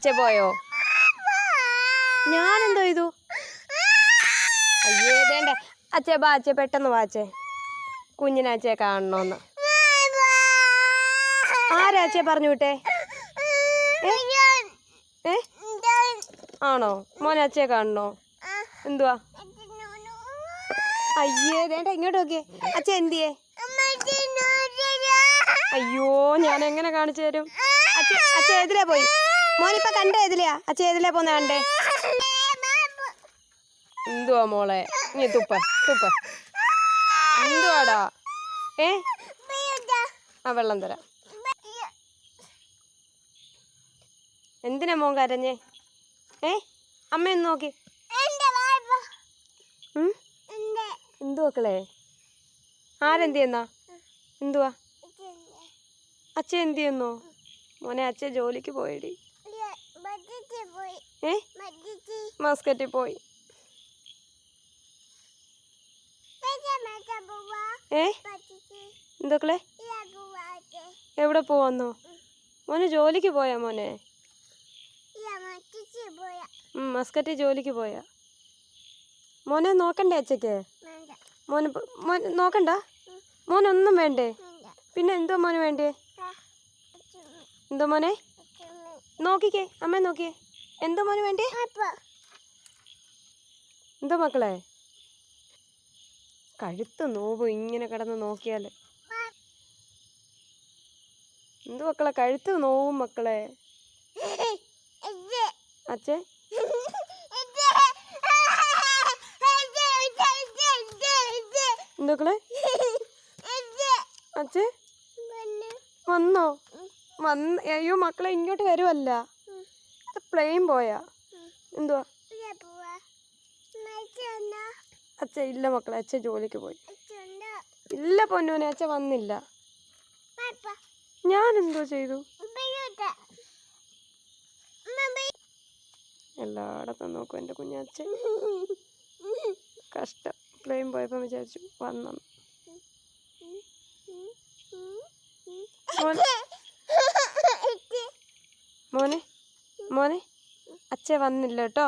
അച്ഛ പോയോ? ഞാനെന്തോ ചെയ്തു? അയ്യേ വേണ്ട അച്ഛേ ബാ അച്ഛേ പെട്ടെന്ന് വാച്ചേ കുഞ്ഞിനെ അച്ഛയെ കാണണോന്ന്. ആരാ അച്ഛയെ പറഞ്ഞു വിട്ടേ? ആണോ മോനെ അച്ഛയെ കാണണോ? എന്തുവാ? അയ്യേ വേണ്ട ഇങ്ങോട്ട് നോക്കിയേ. അച്ഛ എന്തിയേ? അയ്യോ ഞാൻ എങ്ങനെ കാണിച്ചു തരും? അച്ഛ ഏതിലേ പോയി? മോനിപ്പ കണ്ടേ ഏതിലെയാ? അച്ഛ ഏതിലേ പോന്നെ കണ്ടേ? എന്തുവാ മോളെ നീ തുപ്പ എന്തുവാടാ? ആ വെള്ളം തരാം. എന്തിനാ മോൻ കരഞ്ഞേ? അമ്മയൊന്ന് നോക്കി. എന്തുവാക്കളെ ആരെന്ത് ചെയ്യുന്നാ? എന്തുവാ അച്ഛ എന്ത് ചെയ്യുന്നോ? മോനെ അച്ഛൻ ജോലിക്ക് പോയടി. മസ്കറ്റിൽ പോയി. എന്തൊക്കെ എവിടെ പോവാന്നോ? മോനെ ജോലിക്ക് പോയാ? മോനെ മസ്കറ്റിൽ ജോലിക്ക് പോയാ? മോനെ നോക്കണ്ടേ അച്ഛക്ക്? മോന് നോക്കണ്ട? മോനൊന്നും വേണ്ടേ? പിന്നെ എന്തോ മോന് വേണ്ടേ? എന്തോ മോനെ നോക്കിക്കേ അമ്മ നോക്കിയേ. എന്തോ മോന് വേണ്ടേ? എന്തോ മക്കളെ കഴുത്ത് നോവും ഇങ്ങനെ കിടന്ന് നോക്കിയാല്. എന്തോ മക്കളെ കഴുത്ത് നോവും മക്കളെ. അച്ഛേ എന്തോക്കളെ അച്ഛേ വന്നോ? അയ്യോ മക്കളെ ഇങ്ങോട്ട് വരുവല്ല പ്ലെയിൻ പോയാ. എന്തുവാ അച്ഛ ഇല്ല മക്കളെ അച്ഛ ജോലിക്ക് പോയി. ഇല്ല പൊന്നോനെ അച്ഛ വന്നില്ല. ഞാൻ എന്തോ ചെയ്തു? എല്ലായിടത്തും നോക്കും എൻ്റെ കുഞ്ഞച്ഛൻ. കഷ്ടം. പ്ലെയിൻ പോയപ്പോൾ വിചാരിച്ചു വന്നു. മോനെ മോനെ അച്ഛ വന്നില്ല കേട്ടോ.